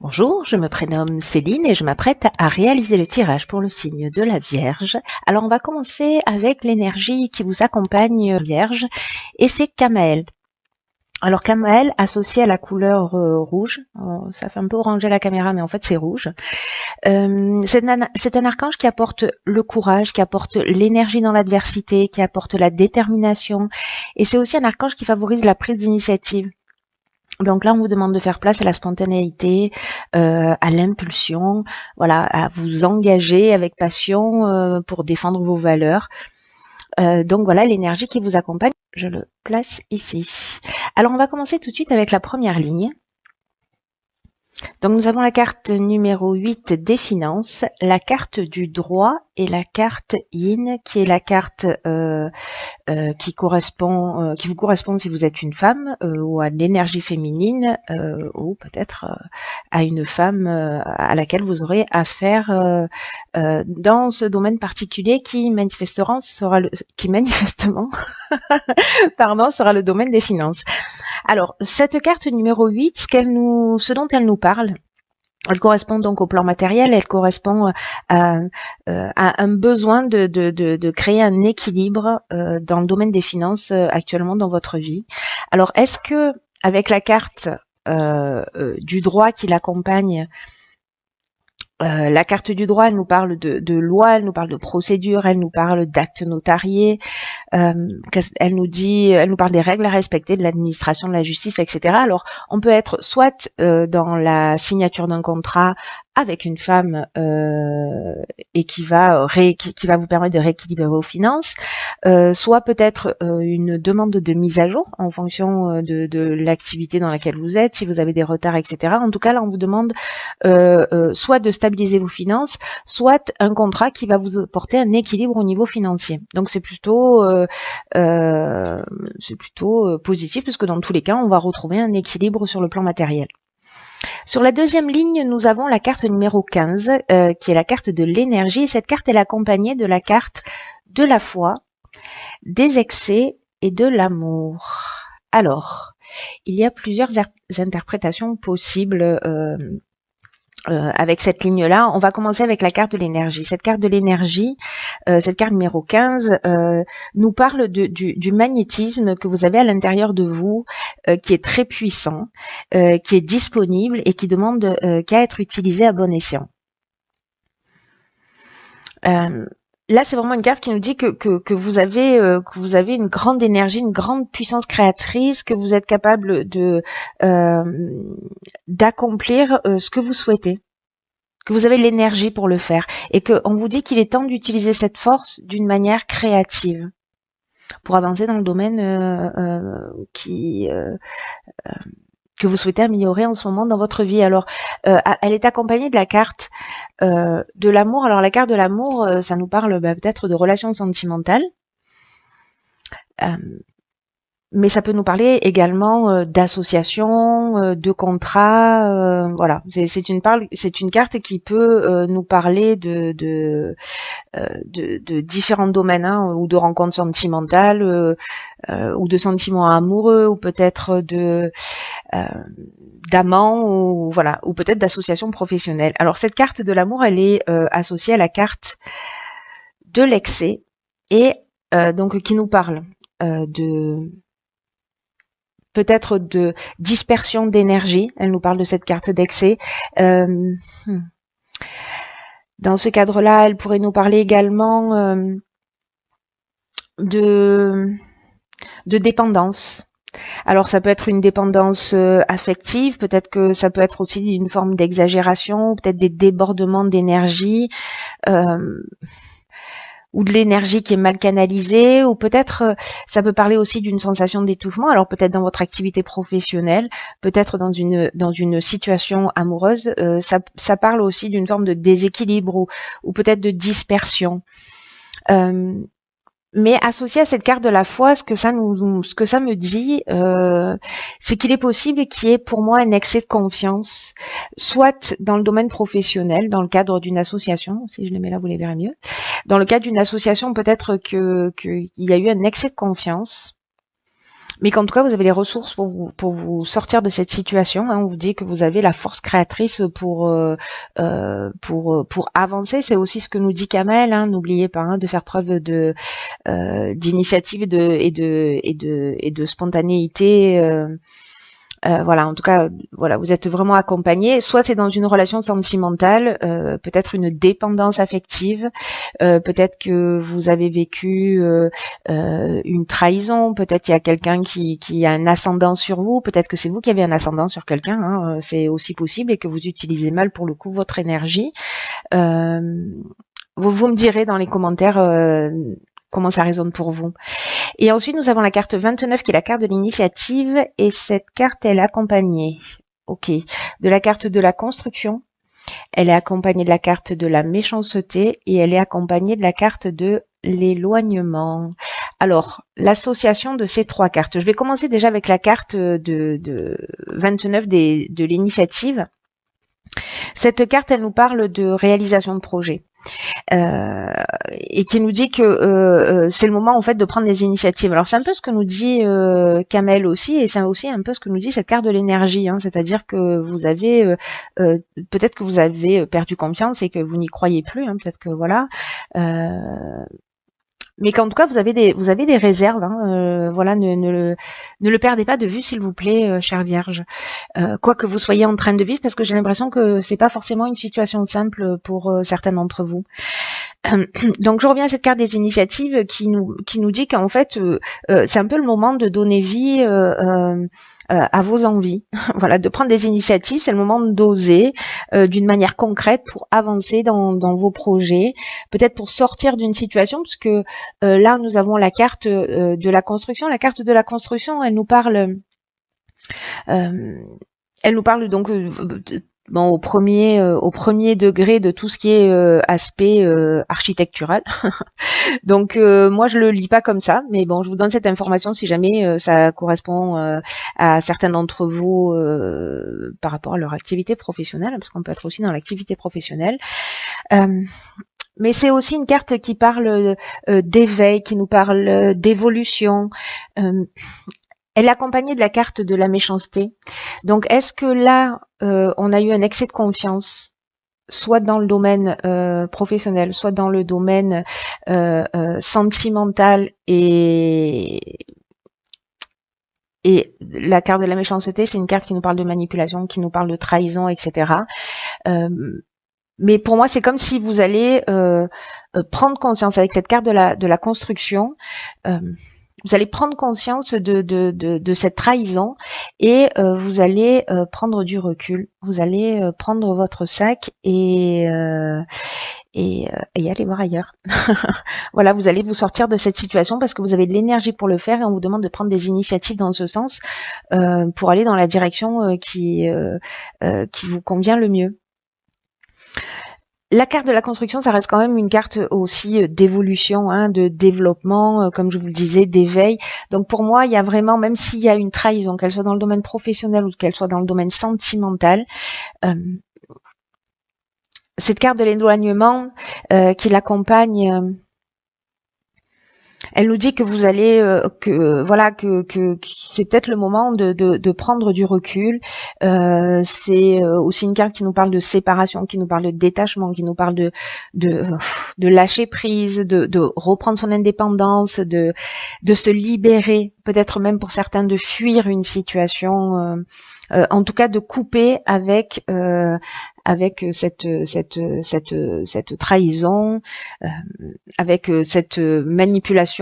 Bonjour, je me prénomme Céline et je m'apprête à réaliser le tirage pour le signe de la Vierge. Alors on va commencer avec l'énergie qui vous accompagne Vierge et c'est Camaël. Alors Camaël associé à la couleur rouge, ça fait un peu oranger la caméra mais en fait c'est rouge. C'est un archange qui apporte le courage, qui apporte l'énergie dans l'adversité, qui apporte la détermination et c'est aussi un archange qui favorise la prise d'initiative. Donc là, on vous demande de faire place à la spontanéité, à l'impulsion, voilà, à vous engager avec passion pour défendre vos valeurs. Donc voilà l'énergie qui vous accompagne. Je le place ici. Alors on va commencer tout de suite avec la première ligne. Donc nous avons la carte numéro 8 des finances, la carte du droit et la carte yin qui est la carte qui vous correspond si vous êtes une femme ou à l'énergie féminine ou peut-être à une femme à laquelle vous aurez affaire dans ce domaine particulier qui manifestement sera le domaine des finances. Alors, cette carte numéro 8, ce dont elle nous parle, elle correspond donc au plan matériel, elle correspond à un besoin de créer un équilibre dans le domaine des finances actuellement dans votre vie. Alors, est-ce que avec la carte du droit qui l'accompagne, la carte du droit, elle nous parle de loi, elle nous parle de procédure, elle nous parle d'actes notariés, elle nous parle des règles à respecter, de l'administration de la justice, etc. Alors, on peut être soit dans la signature d'un contrat avec une femme et qui va vous permettre de rééquilibrer vos finances, soit peut-être une demande de mise à jour en fonction de l'activité dans laquelle vous êtes, si vous avez des retards, etc. En tout cas, là, on vous demande soit de stabiliser vos finances, soit un contrat qui va vous apporter un équilibre au niveau financier. Donc, c'est plutôt positif parce que dans tous les cas, on va retrouver un équilibre sur le plan matériel. Sur la deuxième ligne, nous avons la carte numéro 15, qui est la carte de l'énergie. Cette carte est accompagnée de la carte de la foi, des excès et de l'amour. Alors, il y a plusieurs interprétations possibles avec cette ligne-là. On va commencer avec la carte de l'énergie. Cette carte de l'énergie, cette carte numéro 15, nous parle du magnétisme que vous avez à l'intérieur de vous, qui est très puissant, qui est disponible et qui demande qu'à être utilisé à bon escient. Là, c'est vraiment une carte qui nous dit que vous avez une grande énergie, une grande puissance créatrice, que vous êtes capable d'accomplir ce que vous souhaitez, que vous avez l'énergie pour le faire, et qu'on vous dit qu'il est temps d'utiliser cette force d'une manière créative pour avancer dans le domaine que vous souhaitez améliorer en ce moment dans votre vie. Alors, elle est accompagnée de la carte de l'amour. Alors, la carte de l'amour, ça nous parle peut-être de relations sentimentales. Mais ça peut nous parler également d'associations, de contrats, voilà. C'est une carte qui peut nous parler de différents domaines, hein, ou de rencontres sentimentales, ou de sentiments amoureux, ou peut-être d'amants, ou voilà, ou peut-être d'associations professionnelles. Alors cette carte de l'amour, elle est associée à la carte de l'excès et donc qui nous parle peut-être de dispersion d'énergie. Elle nous parle de cette carte d'excès. Dans ce cadre-là, elle pourrait nous parler également de dépendance. Alors ça peut être une dépendance affective, peut-être que ça peut être aussi une forme d'exagération, peut-être des débordements d'énergie, ou de l'énergie qui est mal canalisée, ou peut-être ça peut parler aussi d'une sensation d'étouffement, alors peut-être dans votre activité professionnelle, peut-être dans une situation amoureuse, ça parle aussi d'une forme de déséquilibre ou peut-être de dispersion. Mais associé à cette carte de la foi, ce que ça me dit, c'est qu'il est possible qu'il y ait pour moi un excès de confiance, soit dans le domaine professionnel, dans le cadre d'une association, si je les mets là, vous les verrez mieux. Dans le cadre d'une association, peut-être qu'il y a eu un excès de confiance, mais qu'en tout cas, vous avez les ressources pour vous sortir de cette situation. Hein. On vous dit que vous avez la force créatrice pour avancer. C'est aussi ce que nous dit Kamel. Hein. N'oubliez pas de faire preuve d'initiative et de spontanéité. Voilà, en tout cas, voilà, vous êtes vraiment accompagné. Soit c'est dans une relation sentimentale, peut-être une dépendance affective, peut-être que vous avez vécu une trahison, peut-être il y a quelqu'un qui a un ascendant sur vous, peut-être que c'est vous qui avez un ascendant sur quelqu'un, hein, c'est aussi possible, et que vous utilisez mal pour le coup votre énergie. Vous me direz dans les commentaires comment ça résonne pour vous. Et ensuite, nous avons la carte 29 qui est la carte de l'initiative, et cette carte, elle est accompagnée, ok, de la carte de la construction, elle est accompagnée de la carte de la méchanceté, et elle est accompagnée de la carte de l'éloignement. Alors, l'association de ces trois cartes. Je vais commencer déjà avec la carte de 29 de l'initiative. Cette carte, elle nous parle de réalisation de projet. Et qui nous dit que c'est le moment en fait de prendre des initiatives. Alors c'est un peu ce que nous dit Kamel aussi, et c'est aussi un peu ce que nous dit cette carte de l'énergie, hein, c'est-à-dire que vous avez peut-être que vous avez perdu confiance et que vous n'y croyez plus, hein, peut-être que voilà. Mais qu'en tout cas vous avez des réserves, hein, voilà, ne le perdez pas de vue s'il vous plaît, chère Vierge, quoi que vous soyez en train de vivre, parce que j'ai l'impression que c'est pas forcément une situation simple pour certains d'entre vous. Donc je reviens à cette carte des initiatives qui nous dit qu'en fait c'est un peu le moment de donner vie à vos envies, voilà, de prendre des initiatives, c'est le moment d'oser d'une manière concrète pour avancer dans vos projets, peut-être pour sortir d'une situation, parce que là nous avons la carte de la construction. La carte de la construction, elle nous parle donc bon, au premier degré de tout ce qui est aspect architectural. Donc moi je le lis pas comme ça, mais bon, je vous donne cette information si jamais ça correspond à certains d'entre vous par rapport à leur activité professionnelle, parce qu'on peut être aussi dans l'activité professionnelle. Mais c'est aussi une carte qui parle d'éveil, qui nous parle d'évolution. Elle est accompagnée de la carte de la méchanceté. Donc, est-ce que là, on a eu un excès de confiance, soit dans le domaine professionnel, soit dans le domaine sentimental, et la carte de la méchanceté, c'est une carte qui nous parle de manipulation, qui nous parle de trahison, etc. Mais pour moi, c'est comme si vous allez prendre conscience avec cette carte de la construction. Vous allez prendre conscience de cette trahison, et vous allez prendre du recul. Vous allez prendre votre sac et aller voir ailleurs. Voilà, vous allez vous sortir de cette situation parce que vous avez de l'énergie pour le faire, et on vous demande de prendre des initiatives dans ce sens pour aller dans la direction qui vous convient le mieux. La carte de la construction, ça reste quand même une carte aussi d'évolution, hein, de développement, comme je vous le disais, d'éveil. Donc pour moi, il y a vraiment, même s'il y a une trahison, qu'elle soit dans le domaine professionnel ou qu'elle soit dans le domaine sentimental, cette carte de l'éloignement qui l'accompagne, elle nous dit que vous allez, que c'est peut-être le moment de prendre du recul. C'est aussi une carte qui nous parle de séparation, qui nous parle de détachement, qui nous parle de lâcher prise, de reprendre son indépendance, de se libérer, peut-être même pour certains de fuir une situation. En tout cas, de couper avec cette trahison, avec cette manipulation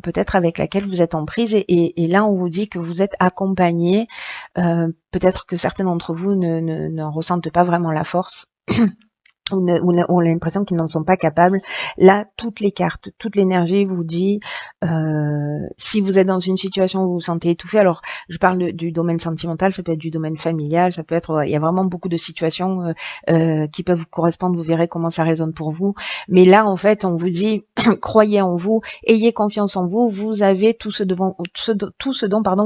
peut-être avec laquelle vous êtes en prise, et là on vous dit que vous êtes accompagné, peut-être que certains d'entre vous n'en ressentent pas vraiment la force. ou ont l'impression qu'ils n'en sont pas capables. Là, toutes les cartes, toute l'énergie vous dit, si vous êtes dans une situation où vous vous sentez étouffé, alors je parle du domaine sentimental, ça peut être du domaine familial, ça peut être, il y a vraiment beaucoup de situations qui peuvent vous correspondre, vous verrez comment ça résonne pour vous. Mais là, en fait, on vous dit, croyez en vous, ayez confiance en vous, vous avez tout ce dont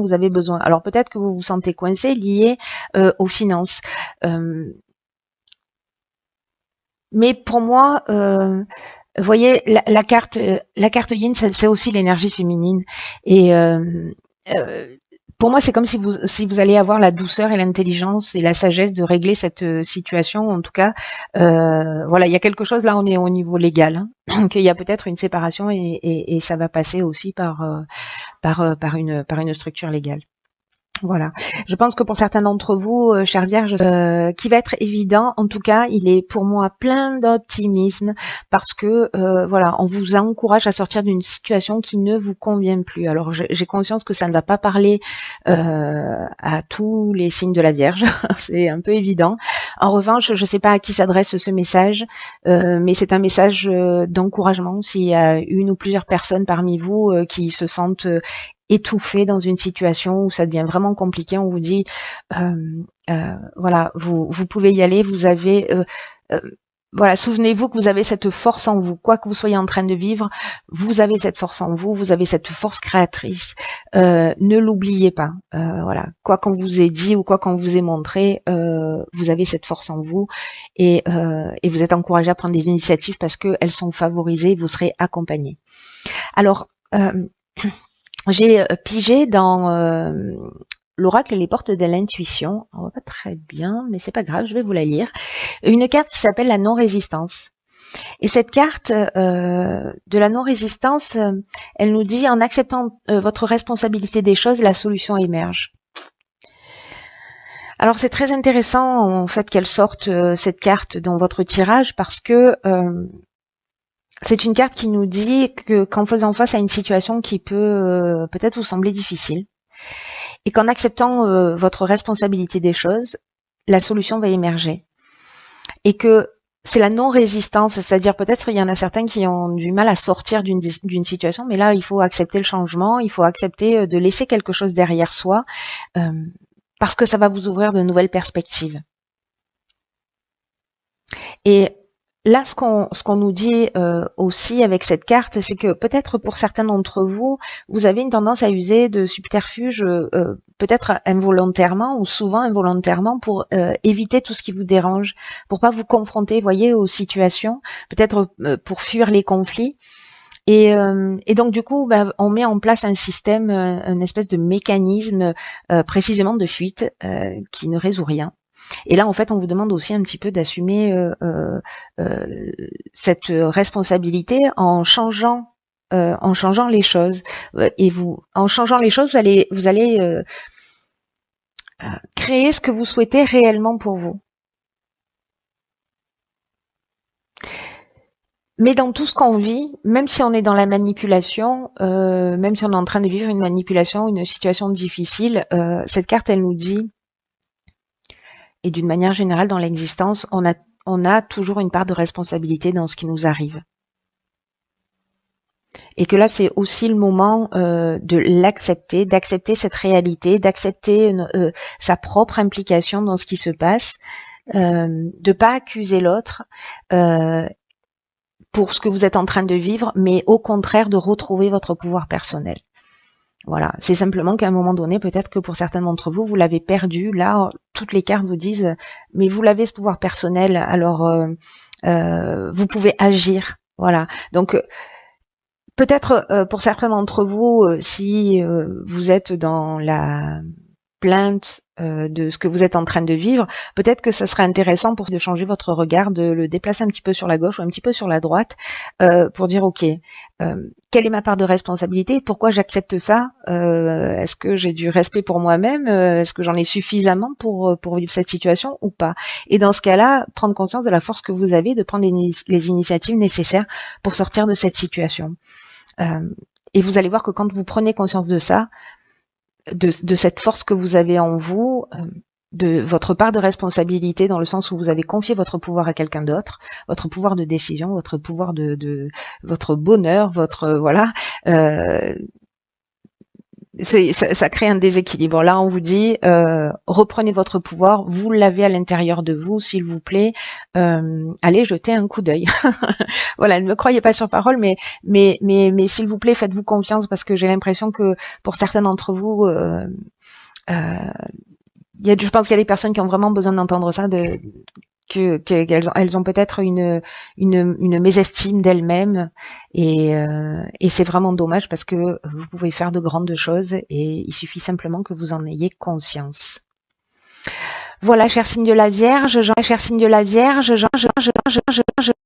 vous avez besoin. Alors peut-être que vous vous sentez coincé, lié aux finances. Mais pour moi, vous voyez, la carte Yin, c'est aussi l'énergie féminine. Et pour moi, c'est comme si vous allez avoir la douceur et l'intelligence et la sagesse de régler cette situation. En tout cas, voilà, il y a quelque chose là, on est au niveau légal. Hein. Donc, il y a peut-être une séparation et ça va passer aussi par une structure légale. Voilà. Je pense que pour certains d'entre vous, chère Vierge, qui va être évident, en tout cas, il est pour moi plein d'optimisme parce que voilà, on vous encourage à sortir d'une situation qui ne vous convient plus. Alors j'ai conscience que ça ne va pas parler à tous les signes de la Vierge, c'est un peu évident. En revanche, je ne sais pas à qui s'adresse ce message, mais c'est un message d'encouragement. S'il y a une ou plusieurs personnes parmi vous qui se sentent étouffé dans une situation où ça devient vraiment compliqué, on vous dit voilà, vous pouvez y aller, vous avez voilà, souvenez-vous que vous avez cette force en vous, quoi que vous soyez en train de vivre, vous avez cette force en vous, vous avez cette force créatrice. Ne l'oubliez pas. Voilà, quoi qu'on vous ait dit ou quoi qu'on vous ait montré, vous avez cette force en vous et vous êtes encouragé à prendre des initiatives parce qu'elles sont favorisées, vous serez accompagné. Alors j'ai pigé dans l'oracle Les portes de l'intuition. On voit pas très bien, mais c'est pas grave, je vais vous la lire. Une carte qui s'appelle la non-résistance. Et cette carte de la non-résistance, elle nous dit en acceptant votre responsabilité des choses, la solution émerge. Alors c'est très intéressant en fait qu'elle sorte cette carte dans votre tirage parce que c'est une carte qui nous dit que qu'en faisant face à une situation qui peut peut-être vous sembler difficile, et qu'en acceptant votre responsabilité des choses, la solution va émerger. Et que c'est la non-résistance, c'est-à-dire peut-être il y en a certains qui ont du mal à sortir d'une situation, mais là il faut accepter le changement, il faut accepter de laisser quelque chose derrière soi, parce que ça va vous ouvrir de nouvelles perspectives. Et là, ce qu'on nous dit aussi avec cette carte, c'est que peut-être pour certains d'entre vous, vous avez une tendance à user de subterfuges peut-être involontairement ou souvent involontairement pour éviter tout ce qui vous dérange, pour pas vous confronter, voyez, aux situations, peut-être pour fuir les conflits. Et donc du coup, on met en place un système, une espèce de mécanisme précisément de fuite qui ne résout rien. Et là, en fait, on vous demande aussi un petit peu d'assumer cette responsabilité en changeant les choses. Et en changeant les choses, vous allez créer ce que vous souhaitez réellement pour vous. Mais dans tout ce qu'on vit, même si on est dans la manipulation, même si on est en train de vivre une manipulation, une situation difficile, cette carte, elle nous dit, et d'une manière générale dans l'existence, on a toujours une part de responsabilité dans ce qui nous arrive. Et que là, c'est aussi le moment de l'accepter, d'accepter cette réalité, d'accepter sa propre implication dans ce qui se passe, de pas accuser l'autre pour ce que vous êtes en train de vivre, mais au contraire de retrouver votre pouvoir personnel. Voilà, c'est simplement qu'à un moment donné, peut-être que pour certains d'entre vous, vous l'avez perdu. Là, toutes les cartes vous disent, mais vous l'avez ce pouvoir personnel, alors vous pouvez agir. Voilà, donc peut-être pour certains d'entre vous, si vous êtes dans la plainte de ce que vous êtes en train de vivre, peut-être que ça serait intéressant pour de changer votre regard, de le déplacer un petit peu sur la gauche ou un petit peu sur la droite, pour dire ok, quelle est ma part de responsabilité, pourquoi j'accepte ça, est-ce que j'ai du respect pour moi-même, est-ce que j'en ai suffisamment pour vivre cette situation ou pas. Et dans ce cas-là, prendre conscience de la force que vous avez, de prendre les initiatives nécessaires pour sortir de cette situation. Et vous allez voir que quand vous prenez conscience de ça, de cette force que vous avez en vous, de votre part de responsabilité dans le sens où vous avez confié votre pouvoir à quelqu'un d'autre, votre pouvoir de décision, votre pouvoir de votre bonheur, votre voilà, ça crée un déséquilibre. Là, on vous dit reprenez votre pouvoir, vous l'avez à l'intérieur de vous, s'il vous plaît, allez jeter un coup d'œil. Voilà, ne me croyez pas sur parole, mais s'il vous plaît, faites-vous confiance parce que j'ai l'impression que pour certains d'entre vous, je pense qu'il y a des personnes qui ont vraiment besoin d'entendre ça, qu'elles ont peut-être une mésestime d'elles-mêmes et c'est vraiment dommage parce que vous pouvez faire de grandes choses et il suffit simplement que vous en ayez conscience. Voilà, cher signe de la Vierge, cher signe de la Vierge,